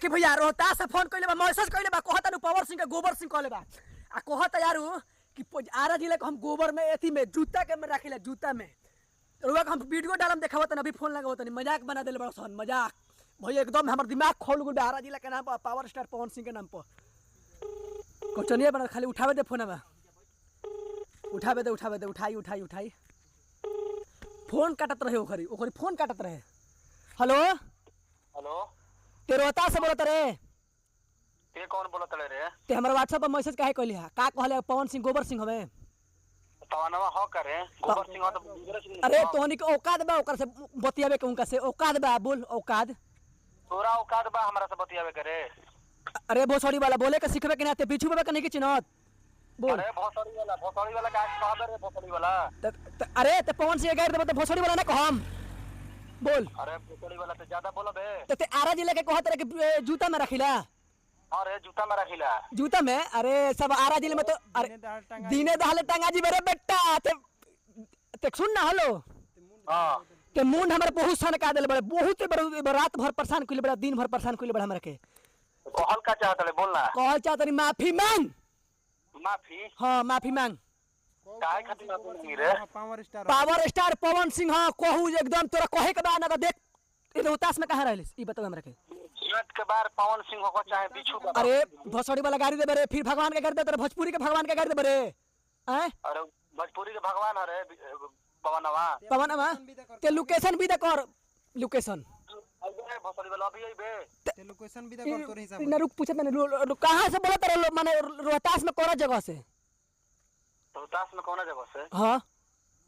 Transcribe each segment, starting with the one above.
देखी भैया रोहतास से फोन कइले बा, मैसेज कइले बा, कहता नु पावर सिंह के गोबर सिंह कहले बा आ कहता यारू कि आरा जिले को हम गोबर में एथी में जूता के में राखिला जूता में रुआ हम वीडियो डालम देखावत अभी फोन लगावत नहीं मजाक बना देले बड़ा सन मजाक भैया एकदम हमर दिमाग खोल गेल आरा जिला के नाम पर पावर स्टार पवन सिंह के नाम पर कोचनिया बना खाली उठावे दे फोन में उठावे दे उठाई फोन काटत रहे ओखरी फोन काटत रहे। हेलो हेलो ते रोहतास से बोलत रे? ते कौन बोलत रे? ते हमरा व्हाट्सएप पर मैसेज काहे कहली है का कहले पवन सिंह गोबर सिंह हवे तवनवा हो करे गोबर सिंह तो दूसरे सिंह। अरे तोहनी के औकात बा ओकर से बतियावे के उनका से औकात बा बोल औकात तोरा औकात बा हमरा से बतियावे करे? अरे भोसड़ी वाला बोले के सिखबे के नाते पीछू पे नहीं के चिन्हत बोल। अरे भोसड़ी वाला का कहबे रे भोसड़ी वाला अरे ते पवन सिंह गाड़ देबो त भोसड़ी वाला ना कहम बोल। अरे भोसड़ी वाला से ज्यादा बोलबे ते आरा जिले के कहत रे कि जूता में रखिला। अरे जूता में रखिला जूता में अरे सब आरा जिले में तो अरे दीने दहाले टांगा जी मेरे बेटा ते सुन ना हेलो हां ते मुंड हमर बहुत सन का देले बड़े बहुत बड़े रात भर परेशान कइले बड़ा दिन भर परेशान कइले बड़ा हमरा के कहल का चाहत ले बोलना कहल चाहत रे माफी मांग। माफी? हां माफी मांग काहे खातिर माफी मांगी रे? पावर स्टार पवन सिंह हां कहू एकदम तोरा कहे के बा ना देख रोहतास में कहां रहलिस ई बता हमरा के जीत के बार पवन सिंह को चाहे बिच्छू बाबा। अरे भोसड़ी वाला गाड़ी दे बरे फिर भगवान के गाड़ी दे तेरे भोजपुरी के भगवान के गाड़ी दे बरे हैं? अरे भोजपुरी के भगवान हरे पवनवा पवनवा ते लोकेशन भी दे कर लोकेशन अरे भोसड़ी वाला अभी आइबे ते लोकेशन भी कर तोरे हिसाब ना रुक पूछत नहीं कहां से बोलत रे माने रोहतास में कोरा जगह से रोहतास में कौन जगह से? हां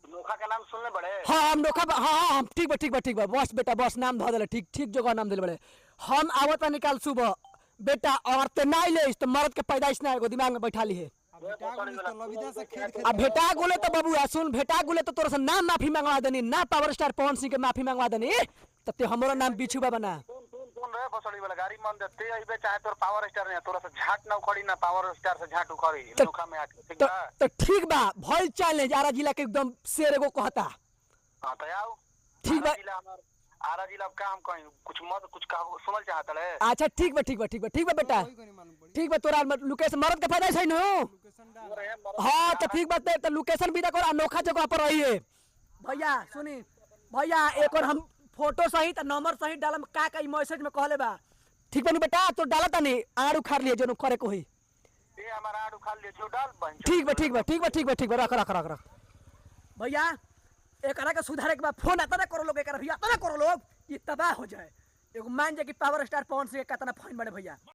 नोखा के नाम सुनले बड़े? हां हम नोखा हां हम ठीक बा बस बेटा बस नाम ध देले ठीक जगह नाम देले बड़े हम आवत निकाल सुबह बेटा और ते नहीं ले तो मर्द के पैदाइश ना एगो दिमाग में बैठा ली है अब भेटा गोले तो बाबू सुन भेटा गोले तो तोरा से नाम माफी मांगवा देनी ना पावर स्टार पवन सिंह के माफी मांगवा देनी तते हमरो नाम बिच्छू बाबा ना कौन रे भोसड़ी वाला गाड़ी मन देते आइबे चाहे तोर पावर स्टार ने तोरा से झाट ना उखड़ी ना पावर स्टार से झाट उखड़ी नोखा में आके ठीक बा तो ठीक बा भइल चैलेंज आरा जिला के एकदम शेर एगो कहता। हां तो आओ ठीक बा आरा जिला का हम कहीं कुछ मत कुछ कह सुनल चाहत रे? अच्छा ठीक बा बेटा ठीक बा तोरा लोकेशन मर्द के फायदा छै न हां तो ठीक बात तो लोकेशन भी देखो अनोखा जगह पर रही है भैया सुनी भैया एक और हम फोटो सहित नंबर सहित डालम का मैसेज में कहले बा ठीक बनी बेटा तो डालता नहीं आड़ उखाड़ लिए जो करे को ही ए हमारा आड़ उखाड़ लिए जो डाल बन ठीक बा रख भैया एकरा के सुधारे के बाद फोन आता ना करो लोग एकरा भी आता ना करो लोग ये तबाह हो जाए एगो मान जाए कि पावर स्टार पवन सिंह कितना फाइन बने भैया।